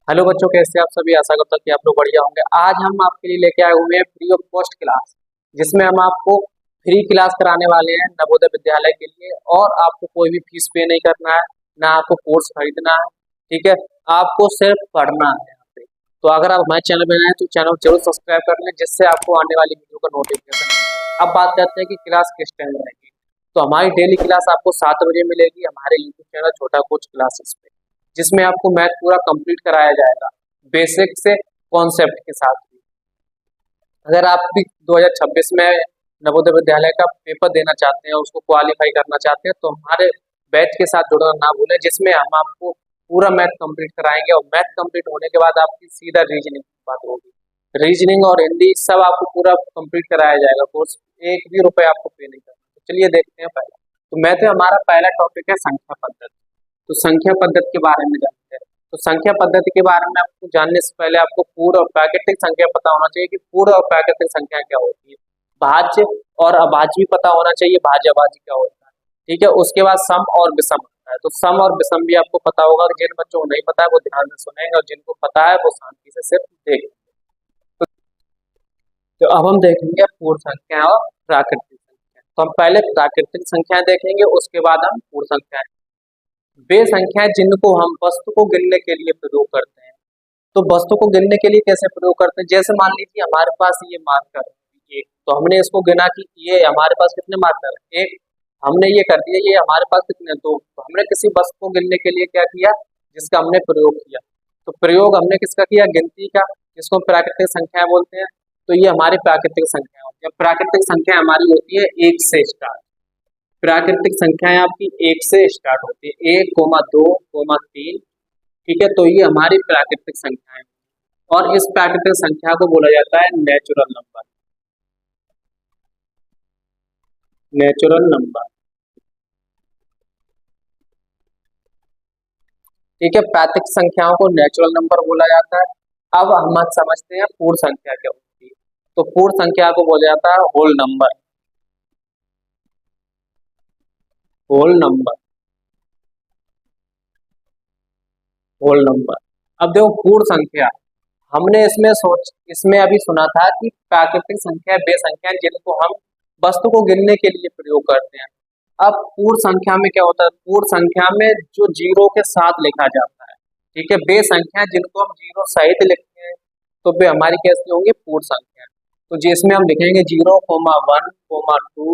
Hello बच्चों, कैसे आप सभी। आशा करता हूँ कि आप लोग बढ़िया होंगे। आज हम आपके लिए लेके आए हुए हैं फ्री ऑफ कॉस्ट क्लास, जिसमें हम आपको फ्री क्लास कराने वाले हैं नवोदय विद्यालय के लिए। और आपको कोई भी फीस पे नहीं करना है, ना आपको कोर्स खरीदना है। ठीक है, आपको सिर्फ पढ़ना है यहाँ पे। तो अगर आप हमारे चैनल में नए हैं तो चैनल जरूर सब्सक्राइब कर लें, जिससे आपको आने वाली वीडियो का नोटिफिकेशन मिले। अब बात करते हैं कि क्लास किस टाइम रहेगी। तो हमारी डेली क्लास आपको 7 बजे मिलेगी हमारे यूट्यूब चैनल छोटा कोच क्लासेस पे, जिसमें आपको मैथ पूरा कंप्लीट कराया जाएगा, बेसिक से कॉन्सेप्ट के साथ भी। अगर आप भी 2026 में नवोदय विद्यालय का पेपर देना चाहते हैं, उसको क्वालिफाई करना चाहते हैं, तो हमारे बैच के साथ जुड़ना ना भूलें, जिसमें हम आपको पूरा मैथ कंप्लीट कराएंगे। और मैथ कंप्लीट होने के बाद आपकी सीधा रीजनिंग की बात होगी। रीजनिंग और हिंदी सब आपको पूरा कंप्लीट कराया जाएगा। कोर्स एक भी रुपए आपको पे नहीं करना। तो चलिए देखते हैं पहले। तो मैथ में हमारा पहला टॉपिक है संख्या पद्धति। तो संख्या पद्धति के बारे में जानते हैं। तो संख्या पद्धति के बारे में आपको जानने से पहले आपको पूर्ण और प्राकृतिक संख्या पता होना चाहिए कि पूर्ण और प्राकृतिक संख्या क्या होती है। भाज्य और अभाज्य भी पता होना चाहिए, भाज्य अभाज्य क्या होता है। ठीक है, उसके बाद सम और विषम होता है। तो सम और विषम भी आपको पता होगा। जिन बच्चों को नहीं पता है वो ध्यान से सुनेंगे, और जिनको पता है वो शांति से सिर्फ देखेंगे। तो अब हम देखेंगे पूर्ण संख्या और प्राकृतिक संख्या। तो हम पहले प्राकृतिक संख्याएं देखेंगे, उसके बाद हम पूर्ण संख्याएं। वे संख्याएं जिनको हम वस्तु को गिनने के लिए प्रयोग करते हैं। तो वस्तु को गिनने के लिए कैसे प्रयोग करते हैं, जैसे मान लीजिए हमारे पास ये मार्कर है एक, तो हमने इसको गिना कि ये हमारे पास कितने मार्कर है, एक। हमने ये कर दिया, ये हमारे पास कितने, दो। तो हमने किसी वस्तु को गिनने के लिए क्या किया, जिसका हमने प्रयोग किया। तो प्रयोग हमने किसका किया, गिनती का, जिसको हम प्राकृतिक संख्या बोलते हैं। तो ये हमारी प्राकृतिक संख्या होती है। प्राकृतिक संख्या हमारी होती है एक से स्टार्ट। प्राकृतिक संख्याएं आपकी एक से स्टार्ट होती है, 1, 2, 3। ठीक है, तो ये हमारी प्राकृतिक संख्याएं। और इस प्राकृतिक संख्या को बोला जाता है नेचुरल नंबर। Natural number. ठीक है, प्राकृतिक संख्याओं को नेचुरल नंबर बोला जाता है। अब हम समझते हैं पूर्ण संख्या क्या होती है। तो पूर्ण संख्या को बोला जाता है whole number. Whole number. Whole number. अब देखो पूर्ण संख्या, हमने इसमें अभी सुना था कि प्राकृतिक संख्या वे संख्या जिनको हम वस्तु को गिनने के लिए प्रयोग करते हैं। अब पूर्ण संख्या में क्या होता है, पूर्ण संख्या में जो जीरो के साथ लिखा जाता है। ठीक है, वे संख्या जिनको हम जीरो सहित लिखते हैं, तो वे हमारी कैसी होंगी, पूर्ण संख्या। तो जिसमें हम लिखेंगे 0, 1, 2,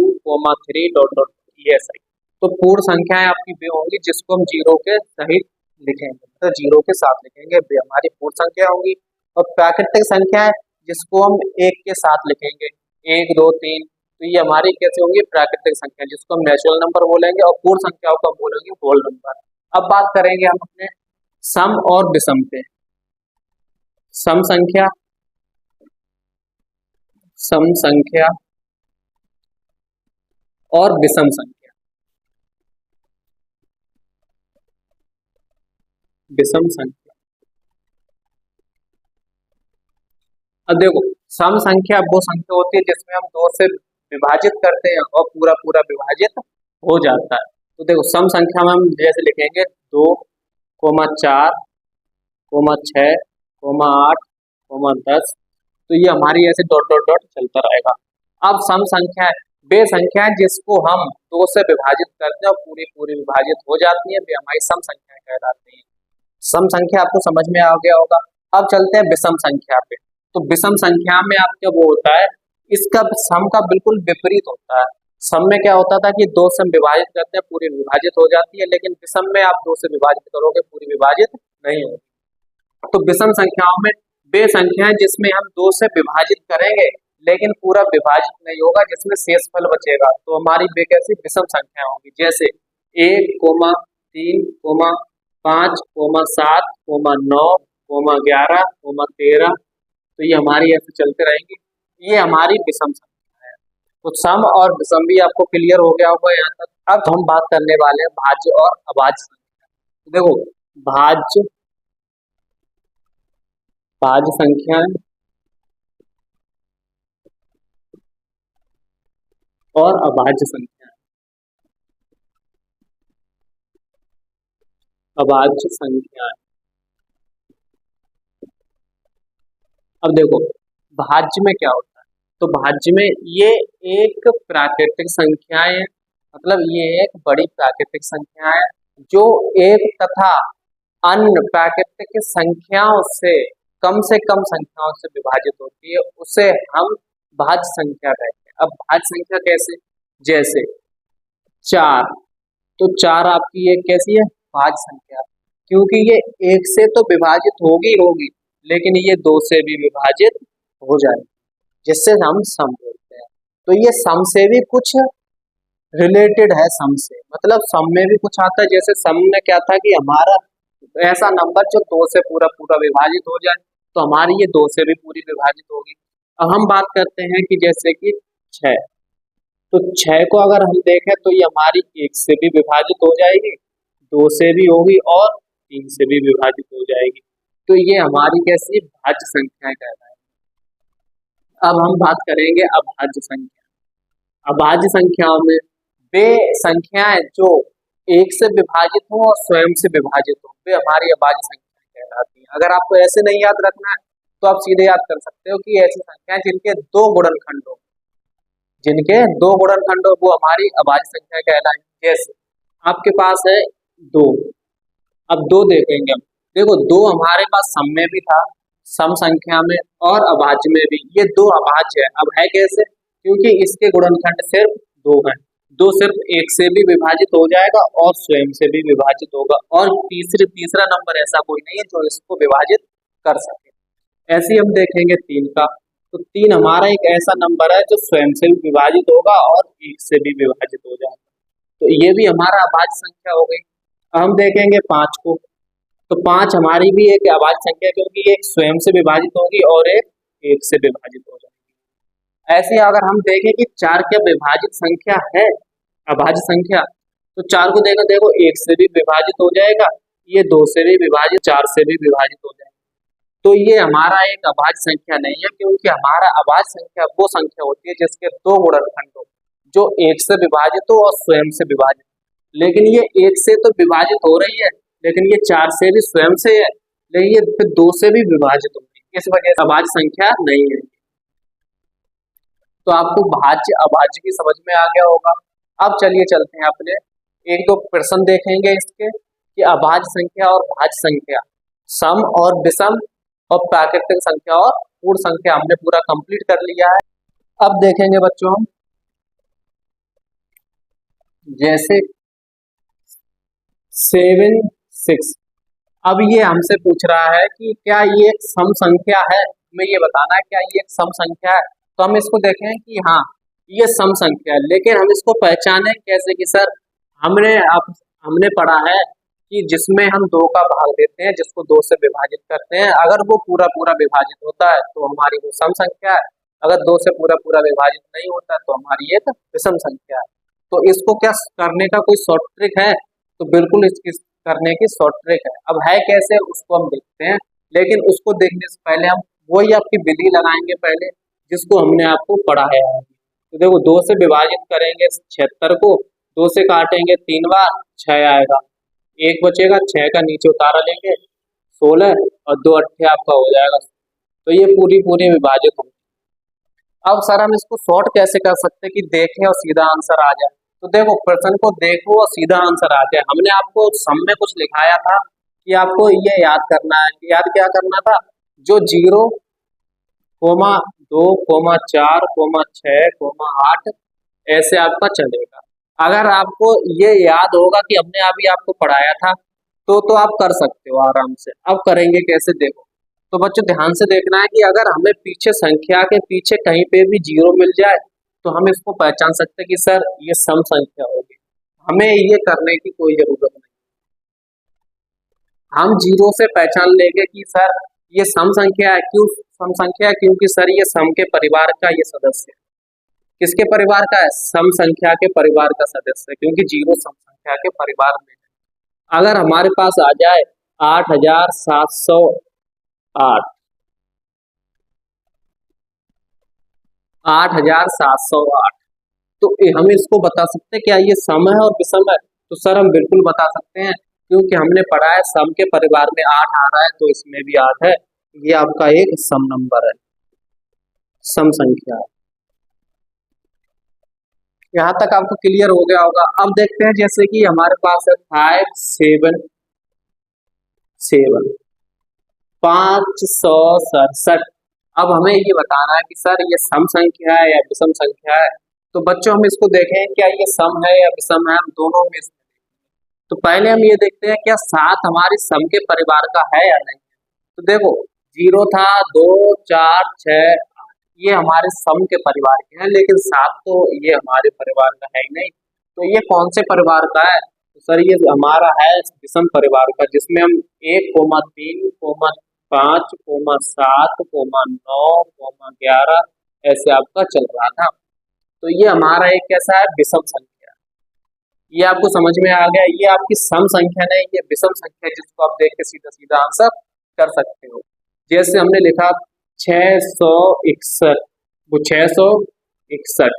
3 ... ये ऐसा ही। तो पूर्ण संख्याएं आपकी वे होंगी जिसको हम जीरो के सहित लिखेंगे, तो जीरो के साथ लिखेंगे, वे हमारी पूर्ण संख्या होंगी। और प्राकृतिक संख्या है जिसको हम एक के साथ लिखेंगे, 1, 2, 3। तो ये हमारी कैसे होंगी, प्राकृतिक संख्या, जिसको हम नेचुरल नंबर बोलेंगे। और पूर्ण संख्याओं को हम बोलेंगे होल नंबर। अब बात करेंगे हम अपने सम और विषम पे। सम संख्या, सम संख्या और विषम संख्या। विषम संख्या। अब देखो, सम संख्या वो संख्या होती है जिसमें हम दो से विभाजित करते हैं और पूरा पूरा विभाजित हो जाता है। तो देखो, सम संख्या में हम जैसे लिखेंगे 2, 4, 6, 8, 10। तो ये हमारी ऐसे डॉट डॉट डॉट चलता रहेगा। अब सम संख्या है वे संख्या जिसको हम दो से विभाजित करते हैं और पूरी पूरी विभाजित हो जाती है, वे हमारी सम संख्या कहलाती है। सम संख्या आपको समझ में आ गया होगा। अब चलते हैं विषम संख्या पे। तो विषम संख्या में आपका वो होता है, इसका सम का बिल्कुल विपरीत होता है। सम में क्या होता था कि दो से हम विभाजित करते हैं, पूरी विभाजित हो जाती है, लेकिन विषम में आप दो से विभाजित करोगे, पूरी विभाजित नहीं होगी। तो विषम संख्याओं में वे संख्याएं जिसमें हम दो से विभाजित करेंगे लेकिन पूरा विभाजित नहीं होगा, जिसमें शेषफल बचेगा, तो हमारी वे कैसी विषम संख्या होंगी। जैसे 1, 3, 5, 7, 9, 11, 13। तो ये हमारी ऐसे चलते रहेंगी। ये हमारी विषम संख्या है। तो सम और विषम भी आपको क्लियर हो गया होगा यहाँ तक। अब हम बात करने वाले हैं भाज्य और अभाज्य संख्या। देखो, भाज्य, भाज्य संख्या और अभाज्य संख्या। अभाज्य संख्या। अब देखो भाज्य में क्या होता है, तो भाज्य में ये एक प्राकृतिक संख्या है, मतलब ये एक बड़ी प्राकृतिक संख्या है जो एक तथा अन्य प्राकृतिक संख्याओं से कम संख्याओं से विभाजित होती है, उसे हम भाज्य संख्या कहते हैं। अब भाज्य संख्या कैसे, जैसे 4, तो 4 आपकी एक कैसी है, भाज्य संख्या, क्योंकि ये एक से तो विभाजित होगी, लेकिन ये 2 से भी विभाजित हो जाएगी, जिससे हम सम बोलते हैं। तो ये सम से भी कुछ रिलेटेड है, सम से मतलब सम में भी कुछ आता है। जैसे सम में क्या था कि हमारा ऐसा नंबर जो 2 से पूरा पूरा विभाजित हो जाए, तो हमारी ये 2 से भी पूरी विभाजित होगी। अब हम बात करते हैं कि जैसे कि 6, तो 6 को अगर हम देखें तो ये हमारी 1 से भी विभाजित हो जाएगी, 2 से भी होगी और 3 से भी विभाजित हो जाएगी। तो ये हमारी कैसी भाज्य संख्याएं कहलाएंगी। अब हम बात करेंगे अभाज्य संख्या। अभाज्य संख्याओं में वे संख्याएं जो 1 से विभाजित हो और स्वयं से विभाजित हो, वे हमारी अभाज्य संख्याएं कहलाती हैं। अगर आपको ऐसे नहीं याद रखना है तो आप सीधे याद कर सकते हो कि ऐसी संख्याएं जिनके 2 गुणनखंड हो, वो हमारी अभाज्य संख्या कहलाएंगी। जैसे आपके पास है 2, अब 2 देखेंगे हम, देखो 2 हमारे पास सम में भी था, सम संख्या में और अभाज्य में भी, ये 2 अभाज्य है। अब है कैसे, क्योंकि इसके गुणनखंड सिर्फ 2 हैं, 2 सिर्फ 1 से भी विभाजित हो जाएगा और स्वयं से भी विभाजित होगा, और तीसरा नंबर ऐसा कोई नहीं है जो इसको विभाजित कर सके। ऐसे हम देखेंगे 3 का, तो 3 हमारा एक ऐसा नंबर है जो स्वयं से भी विभाजित होगा और 1 से भी विभाजित हो जाएगा, तो ये भी हमारा अभाज्य संख्या हो गई। अब हम देखेंगे 5 को, तो 5 हमारी भी एक अभाज्य संख्या, क्योंकि एक स्वयं से विभाजित होगी और एक 1 से विभाजित हो जाएगी। ऐसे अगर हम देखें कि 4 क्या विभाजित संख्या है, अभाज्य संख्या, तो 4 को देखो 1 से भी विभाजित हो जाएगा, ये 2 से भी विभाजित, 4 से भी विभाजित हो जाएगा। तो ये हमारा एक अभाज्य संख्या नहीं है, क्योंकि हमारा अभाज्य संख्या वो संख्या होती है जिसके 2 गुणनखंड हो, जो 1 से विभाजित हो और स्वयं से विभाजित। लेकिन ये 1 से तो विभाजित हो रही है, लेकिन ये 4 से भी स्वयं से है, लेकिन ये फिर 2 से भी विभाजित हो रही है, इस वजह से अभाज्य संख्या नहीं है। तो आपको भाज्य अभाज्य की समझ में आ गया होगा। अब चलिए चलते हैं अपने 1-2 प्रश्न देखेंगे इसके, कि अभाज्य संख्या और भाज्य संख्या, सम और विषम और प्राकृतिक संख्या और पूर्ण संख्या हमने पूरा कंप्लीट कर लिया है। अब देखेंगे बच्चों हम, जैसे 7, 6, अब ये हमसे पूछ रहा है कि क्या ये एक सम संख्या है, हमें ये बताना है क्या ये एक सम संख्या है। तो हम इसको देखें कि हाँ ये सम संख्या है, लेकिन हम इसको पहचाने कैसे कि सर हमने पढ़ा है कि जिसमें हम 2 का भाग देते हैं, जिसको 2 से विभाजित करते हैं, अगर वो पूरा पूरा विभाजित होता है तो हमारी वो सम संख्या है, अगर 2 से पूरा पूरा विभाजित नहीं होता तो हमारी एक विषम संख्या है। तो इसको क्या करने का कोई शॉर्ट ट्रिक है, तो बिल्कुल इसकी करने की शॉर्ट ट्रिक है। अब है कैसे उसको हम देखते हैं, लेकिन उसको देखने से पहले हम वही आपकी विधि लगाएंगे पहले, जिसको हमने आपको पढ़ाया है। तो देखो 2 से विभाजित करेंगे 76 को, 2 से काटेंगे 3 बार, 6 आएगा, 1 बचेगा, 6 का नीचे उतारा लेंगे, 16 और 2 अट्ठे आपका हो जाएगा। तो ये पूरी विभाजित होगी। अब सर हम इसको शॉर्ट कैसे कर सकते हैं कि देखें और सीधा आंसर आ जाए। तो देखो प्रश्न को देखो और सीधा आंसर आ जाए। हमने आपको सम में कुछ लिखाया था कि आपको ये याद करना है, कि याद क्या करना था, जो 0, 2, 4, 6, 8 ऐसे आपका चलेगा। अगर आपको ये याद होगा कि हमने अभी आपको पढ़ाया था तो आप कर सकते हो आराम से। अब करेंगे कैसे, देखो तो बच्चों ध्यान से देखना है कि अगर हमें पीछे संख्या के पीछे कहीं पे भी 0 मिल जाए तो हम इसको पहचान सकते हैं कि सर ये सम संख्या होगी। हमें ये करने की कोई जरूरत नहीं, हम 0 से पहचान लेंगे कि सर ये सम संख्या है। क्यों सम संख्या है, क्योंकि सर ये सम के परिवार का ये सदस्य है। किसके परिवार का है, सम संख्या के परिवार का सदस्य है, क्योंकि 0 सम संख्या के परिवार में है। अगर हमारे पास आ जाए 8708 तो हम इसको बता सकते हैं क्या ये सम है और विषम है। तो सर हम बिल्कुल बता सकते हैं, क्योंकि हमने पढ़ा है सम के परिवार में 8 आ रहा है तो इसमें भी 8 है, ये आपका एक सम नंबर है, सम संख्या है। यहाँ तक आपको क्लियर हो गया होगा। अब देखते हैं जैसे कि हमारे पास है 577 567। अब हमें ये बताना है कि सर ये सम संख्या है या विषम संख्या है। तो बच्चों हम इसको देखें क्या ये सम है या विषम है, हम दोनों में से। तो पहले हम ये देखते हैं क्या 7 हमारे सम के परिवार का है या नहीं। तो देखो 0 था, 2, 4, 6, ये हमारे सम के परिवार के हैं, लेकिन 7 तो ये हमारे परिवार का है ही नहीं। तो ये कौन से परिवार का है, तो सर ये हमारा है विषम परिवार का, जिसमें हम 1, 3, 5, 7, 9, 11 ऐसे आपका चल रहा था। तो ये हमारा एक कैसा है, विषम संख्या। ये आपको समझ में आ गया। ये आपकी सम संख्या नहीं, ये विषम संख्या है, जिसको आप देख के सीधा सीधा आंसर कर सकते हो। जैसे हमने लिखा 661, वो 661,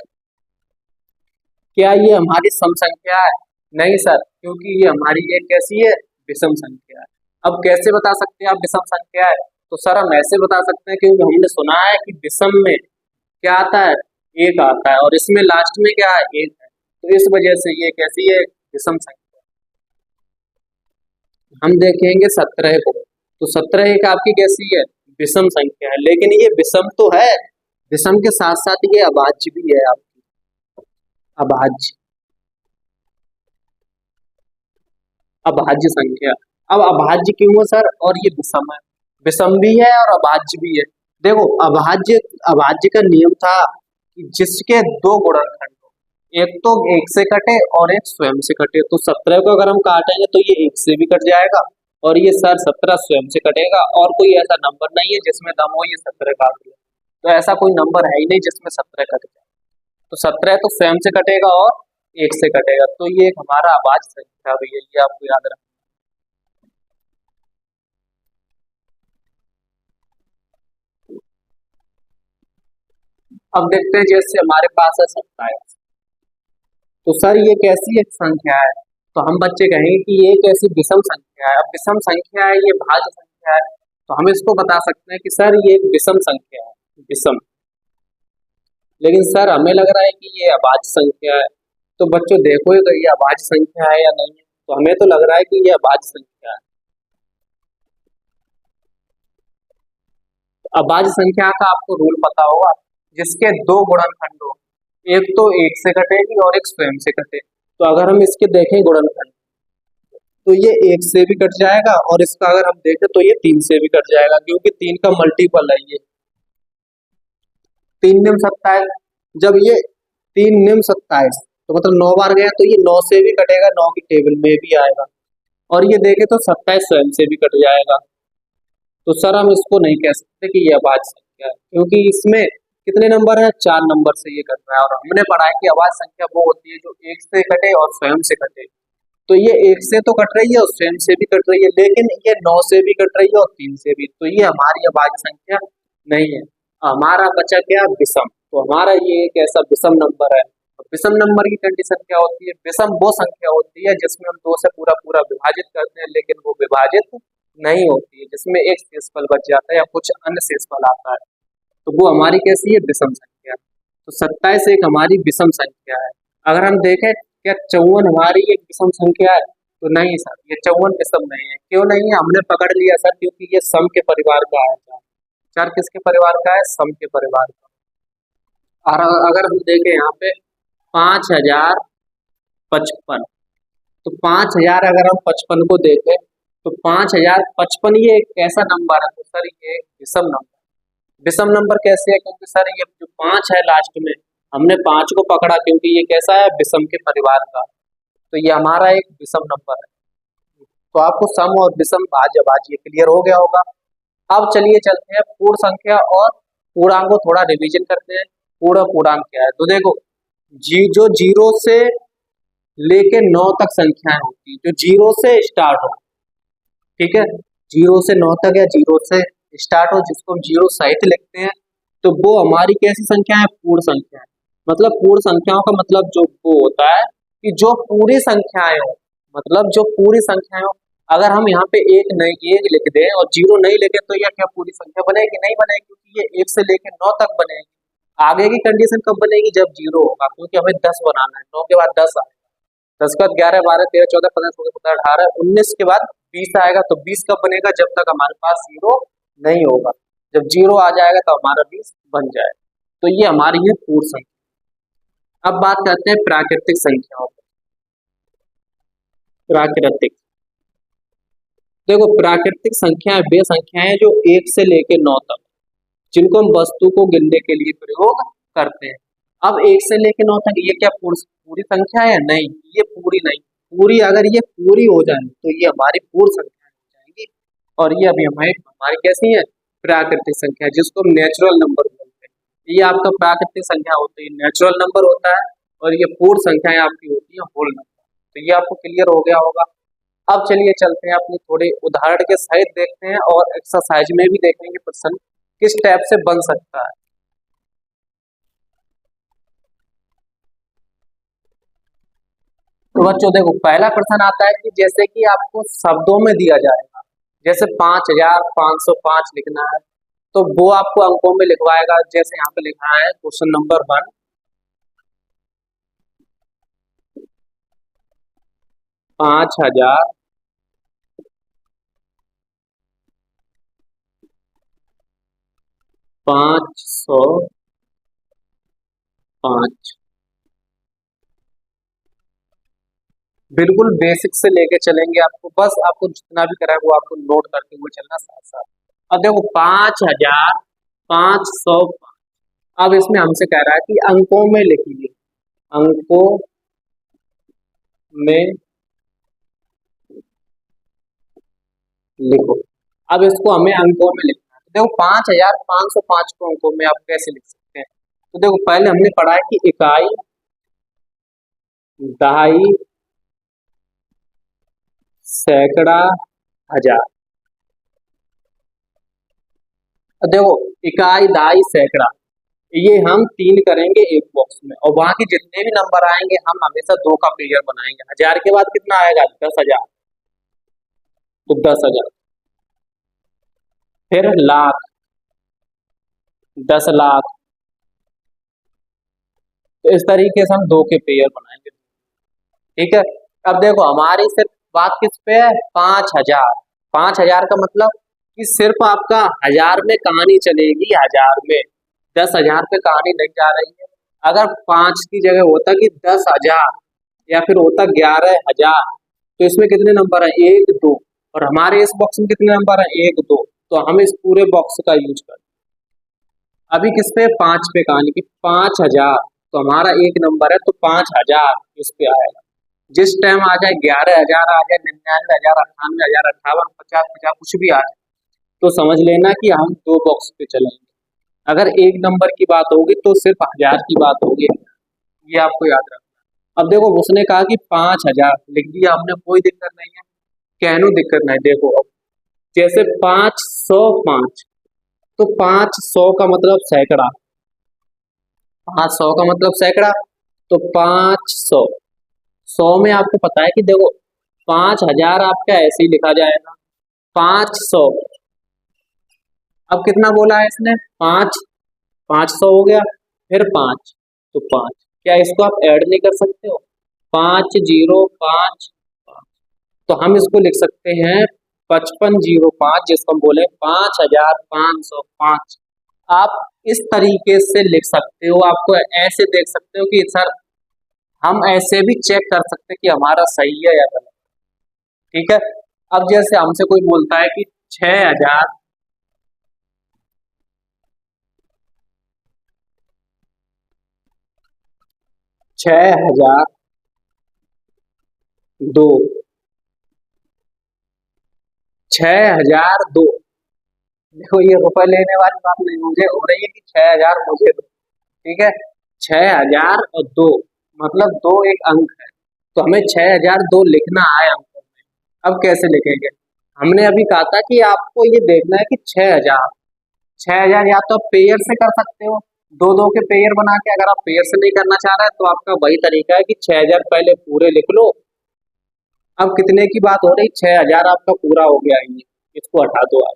क्या ये हमारी सम संख्या है? नहीं सर, क्योंकि ये हमारी एक कैसी है, विषम संख्या है। अब कैसे बता सकते हैं आप विषम संख्या है? तो सर हम ऐसे बता सकते हैं, क्योंकि हमने सुना है कि विषम में क्या आता है, एक आता है, और इसमें लास्ट में क्या है, एक है। तो इस वजह से ये कैसी है, विषम संख्या। हम देखेंगे 17 को, तो 17 एक आपकी कैसी है, विषम संख्या है। लेकिन ये विषम तो है, विषम के साथ साथ ये अभाज्य भी है आपकी, अभाज्य, अभाज्य संख्या। अब अभाज्य क्यों है सर, और ये विषम है, विषम भी है और अभाज्य भी है। देखो अभाज्य, अभाज्य का नियम था कि जिसके दो गुणनखंड हो, एक तो एक से कटे और एक स्वयं से कटे। तो 17 को अगर हम काटेंगे तो ये एक से भी कट जाएगा, और ये सर 17 स्वयं से कटेगा, और कोई ऐसा नंबर नहीं है जिसमें दम हो ये 17 काट दिया। तो ऐसा कोई नंबर है ही नहीं जिसमें 17 कट जाए। तो 17 तो स्वयं से कटेगा और एक से कटेगा, तो ये एक हमारा अभाज्य संख्या भी है, ये आपको याद रखना। अब देखते हैं जैसे हमारे पास है 27, तो सर ये कैसी एक संख्या है? तो हम बच्चे कहेंगे कि ये कैसी विषम संख्या है। अब विषम संख्या है, ये भाज्य संख्या है, तो हम इसको बता सकते हैं कि सर ये एक विषम संख्या है, विषम। लेकिन सर हमें लग रहा है कि ये अभाज्य संख्या है। तो बच्चों देखो ये अभाज्य संख्या है या नहीं है, तो हमें तो लग रहा है कि ये अभाज्य संख्या है। अभाज्य संख्या का आपको रूल पता होगा, जिसके दो गुणनखंड हो, एक तो एक से कटेगी और एक स्वयं से कटे। तो अगर हम इसके देखें गुणनखंड, तो ये एक से भी कट जाएगा, और इसका अगर हम देखें तो ये 3 से भी कट जाएगा, क्योंकि 3 का मल्टीपल है ये 3 निम 27। जब ये 3 निम 27 तो मतलब 9 बार गया, तो ये 9 से भी कटेगा, 9 की टेबल में भी आएगा, और ये देखे तो 27 स्वयं से भी कट जाएगा। तो सर हम इसको नहीं कह सकते कि ये अभाज्य संख्या है, क्योंकि इसमें कितने नंबर है, 4 नंबर से ये कट रहा है। और हमने पढ़ा है कि अभाज्य संख्या वो होती है जो एक से कटे और स्वयं से कटे। तो ये एक से तो कट रही है और स्वयं से भी कट रही है, लेकिन ये 9 से भी कट रही है और 3 से भी। तो ये हमारी अभाज्य संख्या नहीं है। हमारा बचा क्या, विषम। तो हमारा ये एक ऐसा विषम नंबर है। विषम नंबर की कंडीशन क्या होती है, विषम वो संख्या होती है जिसमें हम 2 से पूरा पूरा विभाजित करते हैं, लेकिन वो विभाजित नहीं होती है, जिसमें एक शेषफल बच जाता है या कुछ अन्य शेषफल आता है। तो वो हमारी कैसी है, विषम संख्या। तो 27 एक हमारी विषम संख्या है। अगर हम देखें क्या 54 हमारी एक विषम संख्या है, तो नहीं सर, ये 54 विषम नहीं है। क्यों नहीं है, हमने पकड़ लिया सर, क्योंकि ये सम के परिवार का है। 4 किसके परिवार का है, सम के परिवार का। और अगर हम देखें यहाँ पे 5055, तो 5000 अगर हम 55 को देखें तो 5055 ये एक ऐसा नंबर है, तो सर ये विषम नंबर। विषम नंबर कैसे है, क्योंकि सर ये जो 5 है लास्ट में, हमने 5 को पकड़ा क्योंकि ये कैसा है, विषम के परिवार का। तो ये हमारा एक विषम नंबर है। तो आपको सम और विषम, भाज्य अभाज्य क्लियर हो गया होगा। अब चलिए चलते हैं पूर्ण संख्या और पूर्णांक को थोड़ा रिवीजन करते हैं। पूर्ण पूर्णांक क्या है, तो देखो जो 0 से लेके 9 तक संख्याएं होती है, जो 0 से स्टार्ट हो, ठीक है, 0 से 9 तक या 0 से स्टार्ट हो, जिसको हम 0 सहित लिखते हैं, तो वो हमारी कैसी संख्या है, पूर्ण संख्या है। मतलब पूर्ण संख्याओं का मतलब जो वो होता है कि जो पूरी संख्याएं हो, मतलब जो पूरी संख्याएं हो। अगर हम यहाँ पे एक नहीं एक लिख दें और जीरो नहीं लिखे तो यह क्या पूरी संख्या बनेगी? नहीं बनेगी, क्योंकि ये 1 से लेके 9 तक बनेगी। आगे की कंडीशन कब बनेगी? जब जीरो होगा, क्योंकि हमें 10 बनाना है। 9 के बाद 10 आएगा, 10 के बाद 11, 12, 13, 14, 15, 16, 17, 18, 19 के बाद 20 आएगा। तो 20 कब बनेगा? जब तक हमारे पास जीरो नहीं होगा। जब जीरो आ जाएगा तो हमारा 20 बन जाएगा। तो ये हमारी है पूर्ण संख्या। अब बात करते हैं प्राकृतिक संख्याओं की। प्राकृतिक, देखो प्राकृतिक संख्याएं वे संख्याएं जो 1 से लेके 9 तक, जिनको हम वस्तु को गिनने के लिए प्रयोग करते हैं। अब 1 से लेके 9 तक ये क्या पूरी संख्या है? नहीं, ये पूरी नहीं। पूरी अगर ये पूरी हो जाए तो ये हमारी पूर्ण संख्या हो जाएगी। और ये अभी हमारी कैसी है? प्राकृतिक संख्या, जिसको हम नेचुरल नंबर बोलते हैं। ये आपका प्राकृतिक संख्या होती है, नेचुरल नंबर होता है। और ये पूर्ण संख्याएं आपकी होती है होल नंबर। तो ये आपको क्लियर हो गया होगा। अब चलिए चलते हैं अपनी थोड़े उदाहरण के सहित देखते हैं और एक्सरसाइज में भी देखेंगे प्रश्न किस टाइप से बन सकता है। तो बच्चों देखो, पहला प्रश्न आता है कि जैसे कि आपको शब्दों में दिया जाएगा, जैसे 5505 लिखना है, तो वो आपको अंकों में लिखवाएगा। जैसे यहाँ पे लिखा है क्वेश्चन नंबर 1, 5000 505। बिल्कुल बेसिक से लेके चलेंगे आपको, बस आपको जितना भी करा है वो आपको नोट करते हुए चलना साथ साथ। अब देखो 5505, अब इसमें हमसे कह रहा है कि अंकों में लिखिए, अंकों में लिखो। अब इसको हमें अंकों में लिखना है। तो देखो 5505 को अंकों में आप कैसे लिख सकते हैं? तो देखो पहले हमने पढ़ा है कि इकाई, दहाई, सैकड़ा, हजार। देखो इकाई, दहाई, सैकड़ा, ये हम 3 करेंगे एक बॉक्स में, और वहां के जितने भी नंबर आएंगे हम हमेशा 2 का पेयर बनाएंगे। हजार के बाद कितना आएगा? 10,000, तो 10,000। फिर लाख, 10,00,000। तो इस तरीके से हम 2 के पेयर बनाएंगे। ठीक है। अब देखो हमारी सिर्फ बात किस पे है? 5,000। 5,000 का मतलब कि सिर्फ आपका हजार में कहानी चलेगी, हजार में। 10,000 पे कहानी नहीं जा रही है। अगर 5 की जगह होता कि 10,000 या फिर होता 11,000, तो इसमें कितने नंबर है? 1 2। और हमारे इस बॉक्स में कितने नंबर है? 1 2। तो हम इस पूरे बॉक्स का यूज करें। अभी किस पे? 5 पे कहानी की 5,000, तो हमारा एक नंबर है तो 5,000 इस पे आएगा। जिस टाइम आ जाए 11,000 आ जाए, 99,000, 98,000, 58, 50, 50 कुछ भी आ जाए, तो समझ लेना कि हम 2 बॉक्स पे चलेंगे। अगर एक नंबर की बात होगी तो सिर्फ हजार की बात होगी, ये आपको याद रखना। अब देखो उसने कहा कि 5,000 लिख दिया हमने, कोई दिक्कत नहीं है, कहनो दिक्कत नहीं। देखो अब जैसे 505, तो 500 का मतलब सैकड़ा, 500 का मतलब सैकड़ा, तो 500। 100 में आपको पता है कि देखो 5,000 आपका ऐसे ही लिखा जाएगा, 500। अब कितना बोला है इसने? 5, 500 हो गया, फिर 5, तो 5। क्या इसको आप ऐड नहीं कर सकते हो? 505, तो हम इसको लिख सकते हैं 5505, जिसको हम बोले 5,505। आप इस तरीके से लिख सकते हो। आपको ऐसे देख सकते हो कि सर, हम ऐसे भी चेक कर सकते हैं कि हमारा सही है या गलत। ठीक है। अब जैसे हमसे कोई बोलता है कि 6,000, 6,002, 6,002। देखो ये रुपए लेने वाली बात नहीं मुझे हो रही है कि 6,000 मुझे दो। ठीक है। 6,002 मतलब 2 एक अंक है, तो हमें 6,002 लिखना है अंकों में। अब कैसे लिखेंगे? हमने अभी कहा था कि आपको ये देखना है कि 6,000, 6,000 या तो आप पेयर से कर सकते हो, 2 2 के पेयर बना के। अगर आप पेयर से नहीं करना चाह रहे हैं तो आपका वही तरीका है कि 6,000 पहले पूरे लिख लो। अब कितने की बात हो रही, 6,000 आपका पूरा हो गया है ये, इसको हटा दो आप,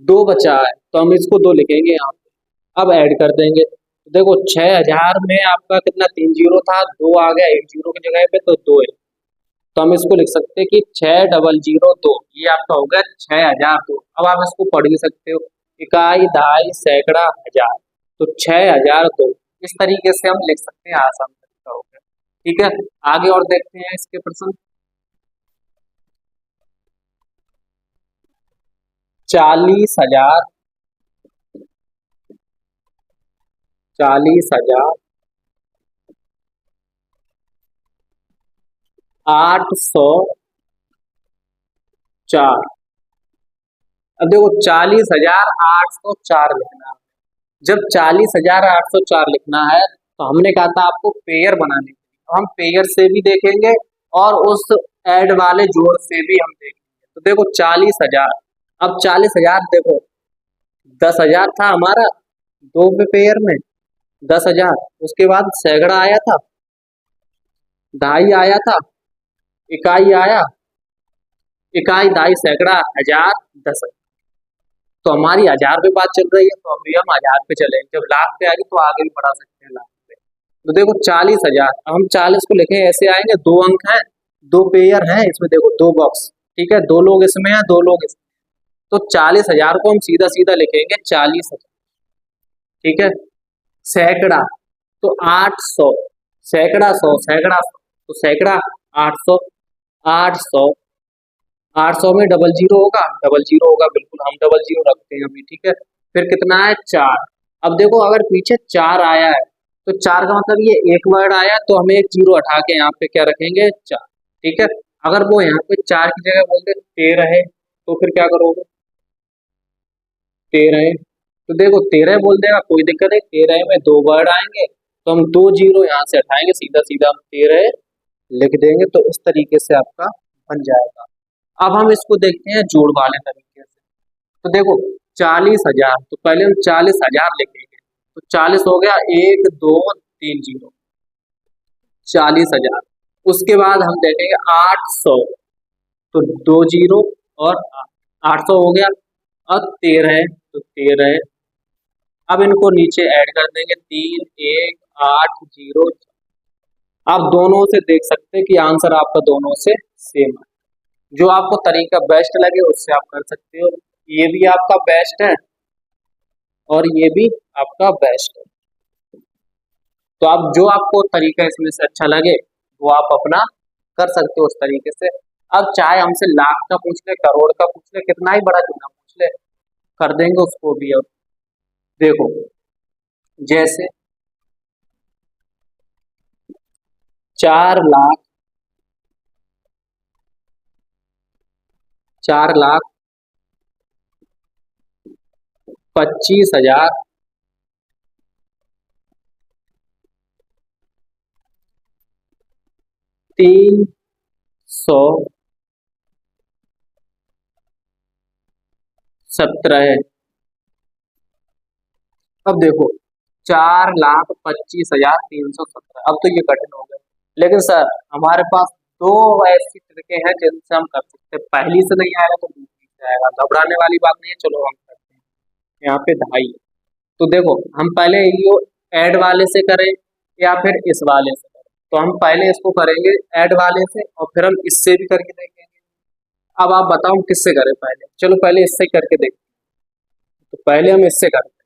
दो बचा है तो हम इसको दो लिखेंगे यहाँ पे। अब ऐड कर देंगे तो देखो 6,000 में आपका कितना, 3 जीरो था, दो आ गया एक जीरो की जगह पे तो दो है, तो हम इसको लिख सकते हैं कि 6,002, ये आपका हो गया 6,002। अब आप इसको पढ़ भी सकते हो, इकाई दहाई सैकड़ा हजार, तो 6,002 इस तरीके से हम लिख सकते हैं, आसान तरीका हो गया। ठीक है, आगे और देखते हैं इसके प्रश्न। 40,000, 40,000 804। अब देखो 40,804 लिखना है। जब 40,804 लिखना है तो हमने कहा था आपको पेयर बनाने के लिए, तो हम पेयर से भी देखेंगे और उस ऐड वाले जोड़ से भी हम देखेंगे। तो देखो 40,000, अब 40,000 देखो 10,000 था हमारा दो पे पेयर में, 10,000, उसके बाद सैकड़ा आया था, दहाई आया था, इकाई आया, इकाई दहाई सैकड़ा हजार, 10,000। तो हमारी हजार पे बात चल रही है तो अभी हम हजार पे चलेंगे, जब लाख पे आएगी तो आगे भी बढ़ा सकते हैं लाख पे। तो देखो 40,000, हम 40 को लिखे ऐसे आएंगे, दो अंक है, दो पेयर हैं इसमें, देखो दो बॉक्स, ठीक है, दो लोग इसमें हैं, दो लोग इसमें, तो 40,000 को हम सीधा सीधा लिखेंगे 40,000। ठीक है, सैकड़ा तो 800, सैकड़ा 100, सैकड़ा 100, तो सैकड़ा 800, 800, 800 में डबल जीरो होगा, डबल जीरो होगा, बिल्कुल हम डबल जीरो रखते हैं अभी। ठीक है, फिर कितना है 4। अब देखो अगर पीछे 4 आया है तो 4 का मतलब ये एक वर्ड आया, तो हमें एक जीरो हटा के यहाँ पे क्या रखेंगे 4। ठीक है, अगर वो यहाँ पे 4 की जगह बोलते 13 है तो फिर क्या करोगे, 13, तो देखो 13 बोल देगा, कोई दिक्कत नहीं, 13 में दो वर्ड आएंगे तो हम दो जीरो यहाँ से हटाएंगे, सीधा सीधा हम 13 लिख देंगे, तो इस तरीके से आपका बन जाएगा। अब हम इसको देखते हैं जोड़ वाले तरीके से। तो देखो 40,000, तो पहले हम 40,000 लिखेंगे, तो 40 हो गया, 1 2 3 0, 40,000। उसके बाद हम देखेंगे 800, तो दो जीरो और 800 हो गया, अब 13, तो 13, अब इनको नीचे ऐड कर देंगे, 3 1 8 0। आप दोनों से देख सकते हैं कि आंसर आपका दोनों से सेम है, जो आपको तरीका बेस्ट लगे उससे आप कर सकते हो, ये भी आपका बेस्ट है और ये भी आपका बेस्ट है। तो आप जो आपको तरीका इसमें से अच्छा लगे वो आप अपना कर सकते हो उस तरीके से। अब चाहे हमसे लाख का पूछ ले, करोड़ का पूछ ले, कितना ही बड़ा क्यों ना पूछ ले, कर देंगे उसको भी। अब देखो जैसे 4,00,000, 4,25,000, 317। अब देखो 4,25,317, अब तो ये कठिन हो गए, लेकिन सर हमारे पास दो ऐसी ट्रिकें हैं जिनसे हम कर सकते हैं, पहली से नहीं आएगा तो दूसरी से आएगा, घबराने वाली बात नहीं है, चलो हम करते हैं। यहाँ पे ढाई, तो देखो हम पहले ये ऐड वाले से करें या फिर इस वाले से करें, तो हम पहले इसको करेंगे ऐड वाले से और फिर हम इससे भी करके देखेंगे। अब आप बताओ हम किससे करें पहले, चलो पहले इससे करके देखते हैं, तो पहले हम इससे करते हैं।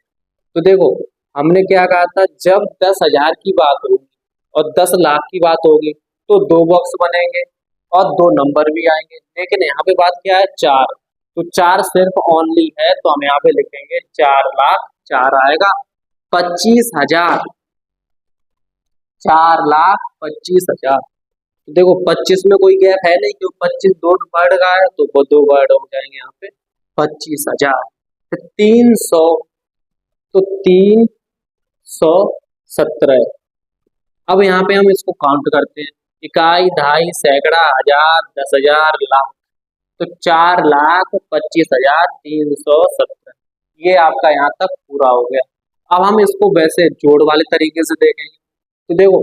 तो देखो हमने क्या कहा था, जब 10,000 की बात होगी और 10,00,000 की बात होगी तो दो बॉक्स बनेंगे और दो नंबर भी आएंगे, लेकिन यहाँ पे बात क्या है 4, तो 4 सिर्फ ओनली है, तो हम यहाँ पे लिखेंगे 4,00,000, 4 आएगा, 25,000, 4,25,000। तो देखो 25 में कोई गैप है नहीं, क्योंकि 25 दो वर्ड का है तो वो दो वर्ड हो जाएंगे यहाँ पे 25,000। फिर 300, तो 317। अब यहाँ पे हम इसको काउंट करते हैं, इकाई दहाई सैकड़ा हजार 10,000 लाख, तो 4,25,317, ये आपका यहाँ तक पूरा हो गया। अब हम इसको वैसे जोड़ वाले तरीके से देखेंगे, तो देखो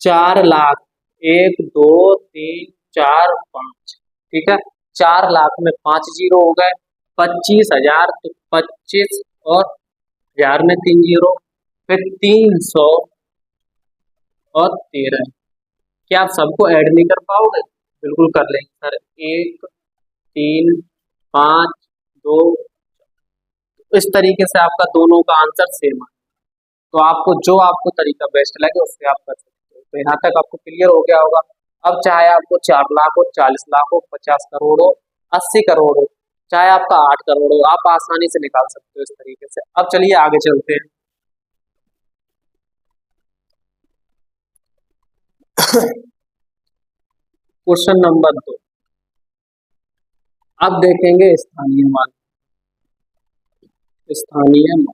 4,00,000, 1 2 3 4 5, ठीक है। 4 लाख में 5 जीरो हो गए, 25,000, तो 25 और 1000 में 3 जीरो, फिर 300 और 13। क्या आप सबको ऐड नहीं कर पाओगे? बिल्कुल कर लेंगे सर। 1 3 5 2, इस तरीके से आपका दोनों का आंसर सेम है। तो आपको जो आपको तरीका बेस्ट लगे उससे आप कर सकते हो। तो यहाँ तक आपको क्लियर हो गया होगा। अब चाहे आपको 4 लाख हो, 40 लाख हो, 50 करोड़ हो, 80 करोड़ हो, चाहे आपका 8 करोड़ हो, आप आसानी से निकाल सकते हो इस तरीके से। अब चलिए आगे चलते हैं। Question number 2। अब देखेंगे स्थानीय मान। स्थानीय मान,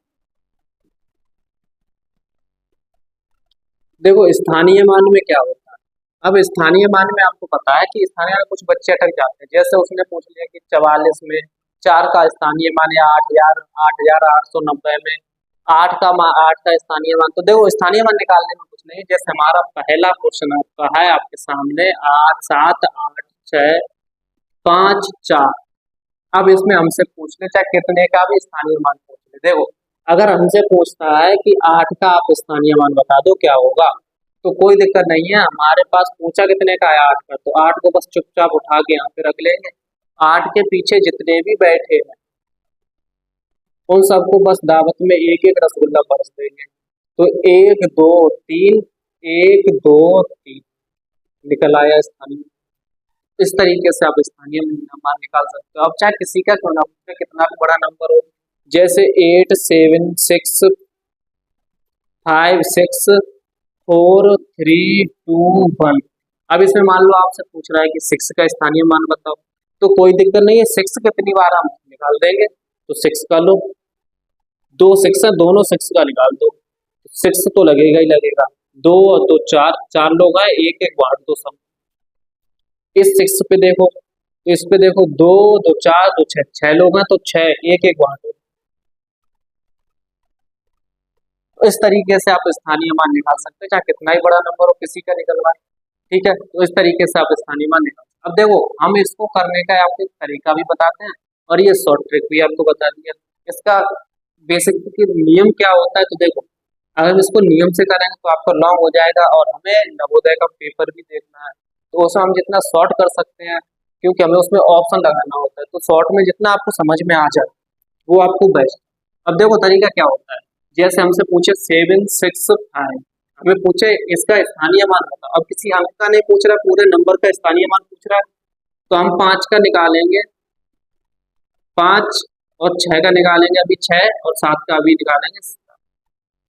देखो स्थानीय मान में क्या होता है। अब स्थानीय मान में आपको पता है कि स्थानीय में कुछ बच्चे अटक जाते हैं। जैसे उसने पूछ लिया कि 44 में 4 का स्थानीय मान है 8,000, 8,890 में 8 का स्थानीय मान। तो देखो स्थानीय मान निकालने में कुछ नहीं, जैसे हमारा पहला क्वेश्चन आपका है आपके सामने 8 7 8 6 5 4। अब इसमें हमसे पूछ ले चाहे कितने का भी स्थानीय मान पूछ ले। देखो अगर हमसे पूछता है कि 8 का आप स्थानीय मान बता दो क्या होगा, तो कोई दिक्कत नहीं है। हमारे पास पूछा कितने का है 8 का, तो 8 को बस चुपचाप उठा के यहाँ पे रख लेंगे। 8 के पीछे जितने भी बैठे हैं उन सबको बस दावत में एक एक रसगुल्ला बरस देंगे। तो 1 2 3, 1 2 3 निकल आया स्थानीय। इस तरीके से आप स्थानीय मान निकाल सकते हो। अब चाहे किसी का क्यों ना पूछे, कितना भी बड़ा नंबर हो, जैसे 8 7 6 5 6 4 3 2 1। अब इसमें मान लो आपसे पूछ रहा है कि 6 का स्थानीय मान बताओ, तो कोई दिक्कत नहीं है। 6 कितनी बार हम निकाल देंगे, तो 6 का लो, 2 6 है, दोनों 6 का निकाल दो, 6 तो लगेगा ही लगेगा। 2 और 2 4, 4 लोग हैं, एक एक बांट दो सब। इस 6 पे देखो, इस पे देखो, 2 2 4 2 6, 6 लोग हैं तो 6 एक एक बांटो। तो इस तरीके से आप स्थानीय मान निकाल सकते हैं, चाहे कितना ही बड़ा नंबर हो किसी का निकलवा है। ठीक है, तो इस तरीके से आप स्थानीय मान निकाल सकते हैं। अब देखो हम इसको करने का आपको एक तरीका भी बताते हैं और ये शॉर्ट ट्रिक भी आपको बता दिया। इसका बेसिक नियम क्या होता है, तो देखो अगर हम इसको नियम से करेंगे तो आपका लॉन्ग हो जाएगा और हमें नवोदय का पेपर भी देखना है। तो उसमें हम जितना शॉर्ट कर सकते हैं, क्योंकि हमें उसमें ऑप्शन लगाना होता है, तो शॉर्ट में जितना आपको समझ में आ जाए वो आपको बेस्ट। अब देखो तरीका क्या होता है, जैसे हमसे पूछे 7 6 5, हमें पूछे इसका स्थानीय मान होता। अब किसी अंक का नहीं पूछ रहा, पूरे नंबर का स्थानीय मान पूछ रहा है, तो हम 5 का निकालेंगे, 5 और 6 का निकालेंगे, अभी 6 और 7 का अभी निकालेंगे।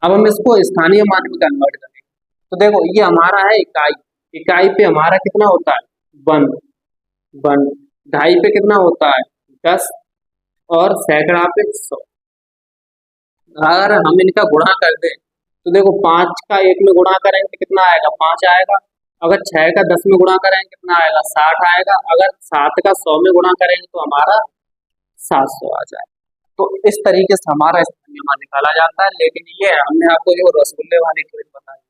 अब हम इसको स्थानीय मान में कन्वर्ट करेंगे। तो देखो ये हमारा है इकाई, इकाई पे हमारा कितना होता है 1 1, ढाई पे कितना होता है 10 और सैकड़ा पे 100। अगर हम इनका गुणा कर दें तो देखो 5 का 1 में गुणा करेंगे तो कितना आएगा 5 आएगा। अगर 6 का 10 में गुणा करेंगे कितना आएगा 60 आएगा। अगर 7 का 100 में गुणा करेंगे तो हमारा 700 आ जाए। तो इस तरीके से हमारा स्थानीय मान निकाला जाता है। लेकिन ये हमने आपको जो रसगुल्ले वाली ट्रिक बताई,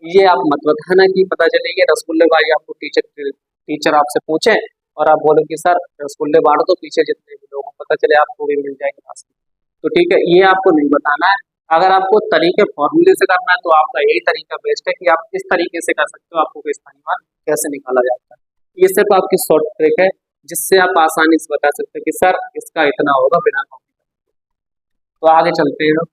ये आप मत बताना कि पता चले ये रसगुल्ले वाली आपको टीचर आपसे पूछे और आप बोले कि सर रसगुल्ले बांट दो पीछे जितने भी लोग, पता चले आपको भी मिल जाएगी रास्ते। तो ठीक है, ये आपको नहीं बताना है। अगर आपको तरीके फॉर्मूले से करना है तो आपका यही तरीका बेस्ट है कि आप इस तरीके से कर सकते हो। आपको स्थानीय मान कैसे निकाला जाता है, ये सिर्फ आपकी शॉर्ट ट्रिक है जिससे आप आसानी से बता सकते हैं कि सर इसका इतना होगा बिना कॉपी। तो आगे चलते हैं।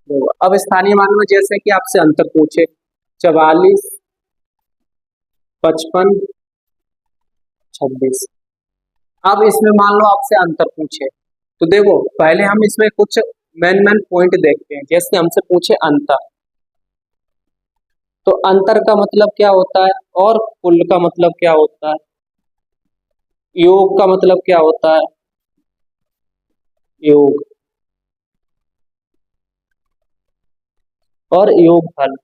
तो अब स्थानीय मान में जैसे कि आपसे अंतर पूछे 44 55 26। अब इसमें मान लो आपसे अंतर पूछे, तो देखो पहले हम इसमें कुछ मेन मेन पॉइंट देखते हैं। जैसे हमसे पूछे अंतर, तो अंतर का मतलब क्या होता है और कुल का मतलब क्या होता है, योग का मतलब क्या होता है, योग और योगफल।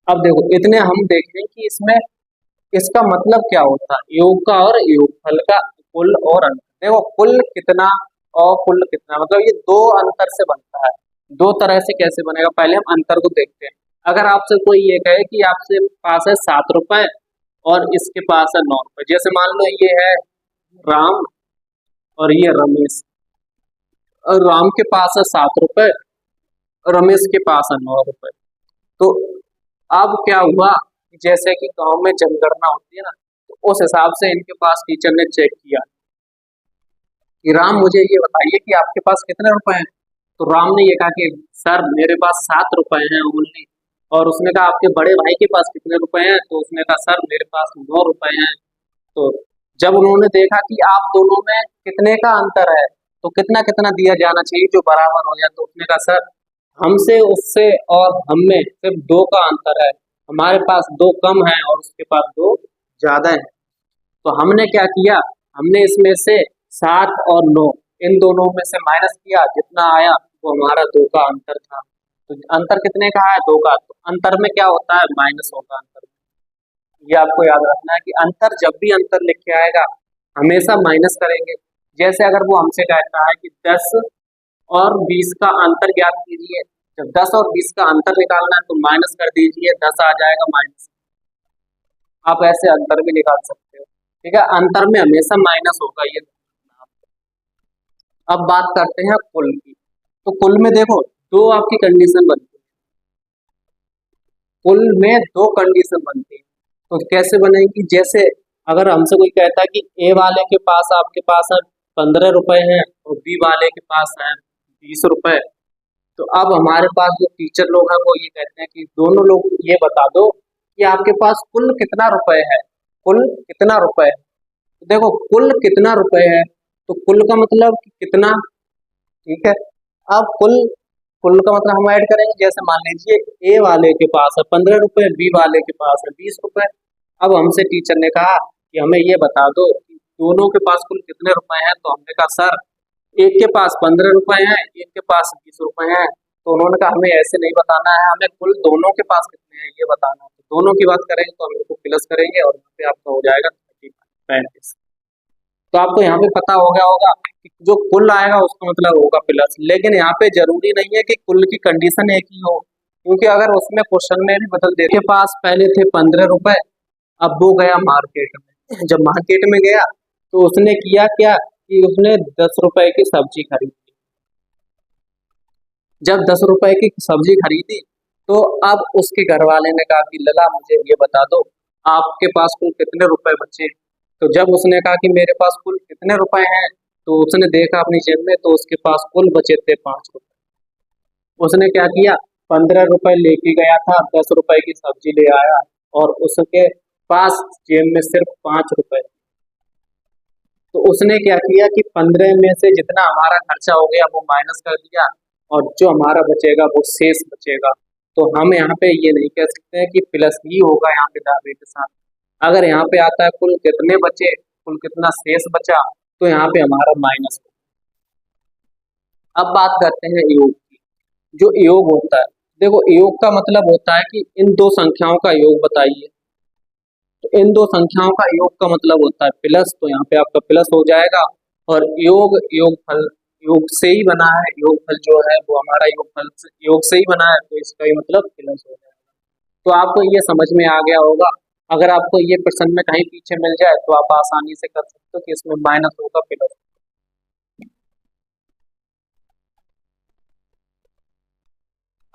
अब देखो इतने हम देखें कि इसमें इसका मतलब क्या होता है योग का और योगफल का कुल और अंतर। देखो कुल कितना और कुल कितना, मतलब ये दो अंतर से बनता है। दो तरह से कैसे बनेगा, पहले हम अंतर को देखते हैं। अगर आपसे कोई ये कहे कि आपसे पास है 7 रुपए और इसके पास है 9 रुपए, जैसे मान लो ये है राम और ये रमेश, और राम के पास है 7 रुपए और रमेश के पास है 9 रुपए। तो अब क्या हुआ कि जैसे कि गांव में जनगणना होती है ना, तो उस हिसाब से इनके पास टीचर ने चेक किया कि राम मुझे ये बताइए कि आपके पास कितने रुपए हैं। तो राम ने ये कहा कि सर मेरे पास 7 रुपए हैं ओनली। और उसने कहा आपके बड़े भाई के पास कितने रुपए हैं, तो उसने कहा सर मेरे पास 9 रुपए हैं। तो जब उन्होंने देखा कि आप दोनों में कितने का अंतर है, तो कितना कितना दिया जाना चाहिए जो बराबर हो जाए, तो उसने कहा सर हमसे उससे और हम में सिर्फ 2 का अंतर है, हमारे पास 2 कम है और उसके पास 2 ज्यादा है। तो हमने क्या किया, हमने इसमें से 7 और 9 इन दोनों में से माइनस किया, जितना आया वो हमारा 2 का अंतर था। तो अंतर कितने का है, 2 का। तो अंतर में क्या होता है, माइनस होगा अंतर में। ये आपको याद रखना है कि अंतर जब भी अंतर लिख के आएगा हमेशा माइनस करेंगे। जैसे अगर वो हमसे कहता है कि 10 और 20 का अंतर ज्ञात कीजिए, जब 10 और 20 का अंतर निकालना है तो माइनस कर दीजिए, 10 आ जाएगा माइनस। आप ऐसे अंतर भी निकाल सकते हो, ठीक है। अंतर में हमेशा माइनस होगा, ये। अब बात करते हैं कुल की। तो कुल में देखो दो आपकी कंडीशन बनती है, कुल में दो कंडीशन बनती है। तो कैसे बनेगी, जैसे अगर हमसे कोई कहता है कि ए वाले के पास आपके पास है 15 रुपए हैं और बी वाले के पास है 20 रुपए। तो अब हमारे पास जो टीचर लोग हैं वो ये कहते हैं कि दोनों लोग ये बता दो कि आपके पास कुल कितना रुपए है, कुल कितना रुपए है। तो देखो कुल कितना रुपए है, तो कुल का मतलब कि कितना, ठीक है। अब कुल कुल का मतलब हम ऐड करेंगे, जैसे मान लीजिए ए वाले के पास है 15 रुपए, बी वाले के पास है 20 रुपए। अब हमसे टीचर ने कहा कि हमें ये बता दो कि दोनों के पास कुल कितने रुपए हैं। तो हमने कहा सर एक के पास 15 रुपए हैं, एक के पास 20 रुपए हैं। तो उन्होंने कहा हमें ऐसे नहीं बताना है, हमें कुल दोनों के पास कितने हैं ये बताना है। तो दोनों की बात करेंगे तो हम इसको प्लस करेंगे और यहाँ पे आपका हो जाएगा 35। तो आपको यहाँ पे पता हो गया होगा कि जो कुल आएगा उसका मतलब होगा प्लस। लेकिन यहाँ पे जरूरी नहीं है कि कुल की कंडीशन एक ही हो, क्योंकि अगर उसमें क्वेश्चन में भी बदल दे, के पास पहले थे 15 रुपए, अब वो गया मार्केट में। जब मार्केट में गया तो उसने किया क्या कि उसने 10 रुपए की सब्जी खरीदी। जब 10 रुपए की सब्जी खरीदी तो अब उसके घर वाले ने कहा कि लला मुझे ये बता दो आपके पास कुल कितने रुपए बचे। तो जब उसने कहा कि मेरे पास कुल कितने रुपए हैं, तो उसने देखा अपनी जेब में तो उसके पास कुल बचे थे 5 रुपए। उसने क्या किया, 15 रुपए लेके गया था, 10 रुपए की सब्जी ले आया और उसके पास जेब में सिर्फ 5 रुपए। तो उसने क्या किया कि 15 में से जितना हमारा खर्चा हो गया वो माइनस कर दिया और जो हमारा बचेगा वो शेष बचेगा। तो हम यहाँ पे ये नहीं कह सकते हैं कि प्लस ही होगा यहाँ पे दावे के साथ। अगर यहाँ पे आता है कुल कितने बचे, कुल कितना शेष बचा, तो यहाँ पे हमारा माइनस। अब बात करते हैं योग की। जो योग होता है, देखो योग का मतलब होता है कि इन दो संख्याओं का योग बताइए। तो इन दो संख्याओं का योग का मतलब होता है प्लस, तो यहाँ पे आपका प्लस हो जाएगा। और योग योगफल योग से ही बना है, योगफल जो है वो हमारा योग से ही बना है, तो इसका ही मतलब प्लस हो जाएगा। तो आपको ये समझ में आ गया होगा। अगर आपको ये प्रश्न में कहीं पीछे मिल जाए तो आप आसानी से कर सकते हो कि इसमें माइनस होगा प्लस।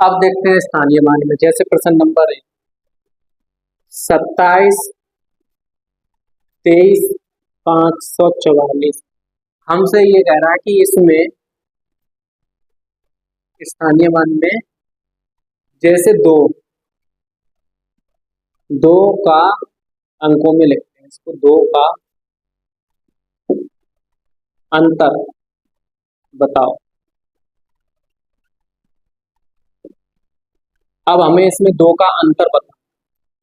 अब देखते हैं स्थानीय मान में, जैसे प्रश्न नंबर 27 23 544। हमसे ये कह रहा है कि इसमें स्थानीय मान में जैसे दो दो का अंकों में लिखते हैं इसको, दो का अंतर बताओ। अब हमें इसमें दो का अंतर बता,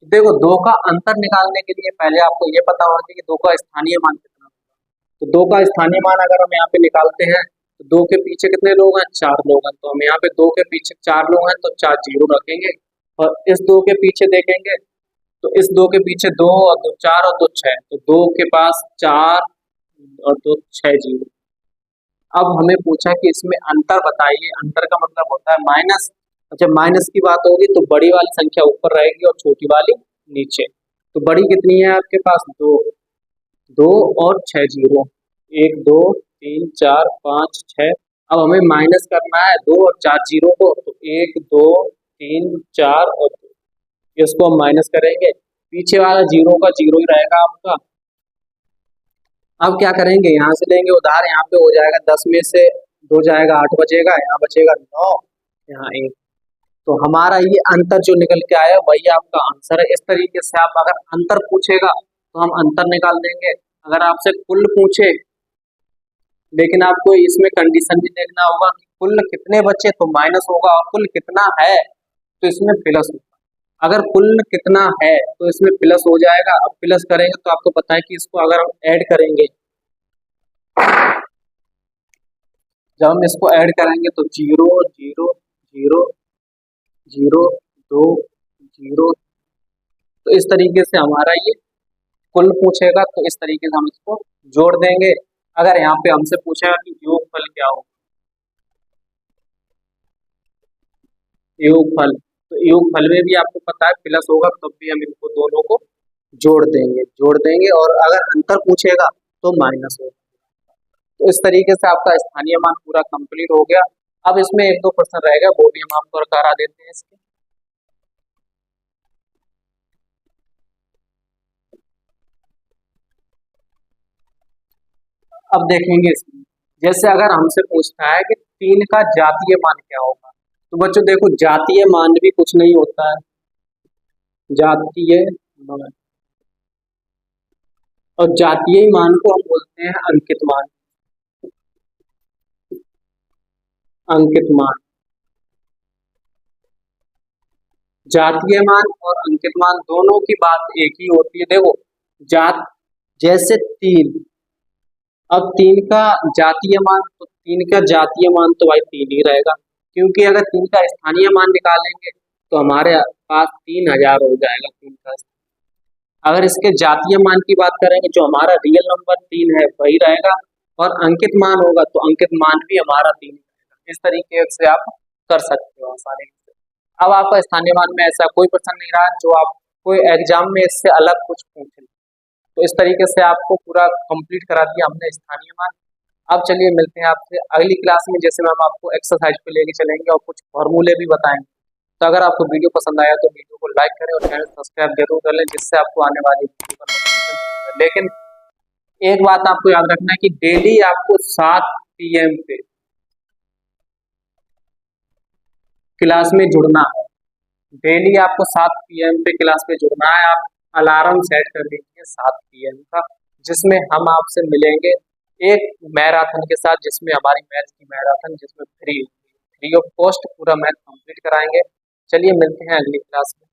देखो दो का अंतर निकालने के लिए पहले आपको ये पता होना चाहिए कि दो का स्थानीय मान कितना होगा। तो दो का स्थानीय मान अगर हम यहाँ पे निकालते हैं तो दो के पीछे कितने लोग हैं, 4 लोग हैं। तो हम यहाँ पे दो के पीछे 4 लोग हैं तो 4 जीरो रखेंगे। और इस दो के पीछे देखेंगे तो इस दो के पीछे 2 और 2 4 और 2 6, तो दो के पास 4 और 2 6 जीरो। अब हमें पूछा कि इसमें अंतर बताइए। अंतर का मतलब होता है माइनस। जब माइनस की बात होगी तो बड़ी वाली संख्या ऊपर रहेगी और छोटी वाली नीचे। तो बड़ी कितनी है आपके पास? 2। 2 और 6 जीरो। 1 2 3 4 5 6। अब हमें माइनस करना है 2 और 4 जीरो को, तो 1 2 3 4 और 2। इसको हम माइनस करेंगे, पीछे वाला जीरो का जीरो ही रहेगा आपका। अब क्या करेंगे, यहाँ से लेंगे उधार, यहाँ पे हो जाएगा 10 में से 2 जाएगा 8 बचेगा, यहाँ बचेगा 9, यहाँ 1। तो हमारा ये अंतर जो निकल के आया वही आपका आंसर है। इस तरीके से आप अगर अंतर पूछेगा तो हम अंतर निकाल देंगे। अगर आपसे कुल पूछे, लेकिन आपको इसमें कंडीशन भी देखना होगा कि कुल कितने बचे तो माइनस होगा, और कुल कितना है तो इसमें प्लस होगा। अगर कुल कितना है तो इसमें प्लस हो जाएगा। अब प्लस करेंगे तो आपको पता है कि इसको अगर हम ऐड करेंगे, जब हम इसको ऐड करेंगे तो 0 0 0 0 2 0। तो इस तरीके से हमारा ये कुल पूछेगा तो इस तरीके से हम इसको जोड़ देंगे। अगर यहाँ पे हमसे पूछेगा कि योगफल क्या होगा, योगफल, तो योगफल में भी आपको पता है प्लस होगा, तब भी हम इनको दोनों को जोड़ देंगे और अगर अंतर पूछेगा तो माइनस होगा। तो इस तरीके से आपका स्थानीय मान पूरा कंप्लीट हो गया। अब इसमें 1 2 प्रश्न रह गया, वो भी हम आपको करा देते हैं इसके। अब देखेंगे इसमें, जैसे अगर हमसे पूछता है कि 3 का जातीय मान क्या होगा, तो बच्चों देखो जातीय मान भी कुछ नहीं होता है। जातीय मान, और जातीय मान को हम बोलते हैं अंकित मान। अंकित मान, जातीय मान और अंकित मान दोनों की बात एक ही होती है। देखो जात, जैसे 3, अब 3 का जातीय मान, तो 3 का जातीय मान तो भाई 3 ही रहेगा, क्योंकि अगर 3 का स्थानीय मान निकालेंगे तो हमारे पास 3000 हो जाएगा 3 का। अगर इसके जातीय मान की बात करेंगे, जो हमारा रियल नंबर 3 है वही रहेगा, और अंकित मान होगा तो अंकित मान भी हमारा 3 रहेगा। इस तरीके से आप कर सकते हो आसानी से। अब आपका स्थानीय मान में ऐसा कोई प्रश्न नहीं रहा जो आप कोई एग्जाम में इससे अलग कुछ पूछे। तो इस तरीके से आपको पूरा कंप्लीट करा दिया हमने स्थानीय मान। अब चलिए मिलते हैं आपसे अगली क्लास में, जैसे में हम आपको एक्सरसाइज पे लेके चलेंगे और कुछ फॉर्मूले भी बताएंगे। तो अगर आपको वीडियो पसंद आया तो वीडियो को लाइक करें और चैनल सब्सक्राइब जरूर कर लें, जिससे आपको आने वाली वीडियो का नोटिफिकेशन मिले। लेकिन एक बात आपको याद रखना है कि डेली आपको 7 PM पे क्लास में जुड़ना है। डेली आपको 7 PM पे क्लास में जुड़ना है। आप अलार्म सेट कर दीजिए 7 PM का, जिसमें हम आपसे मिलेंगे एक मैराथन के साथ, जिसमें हमारी मैथ की मैराथन, जिसमें फ्री ऑफ कॉस्ट पूरा मैथ कंप्लीट कराएंगे। चलिए मिलते हैं अगली क्लास में।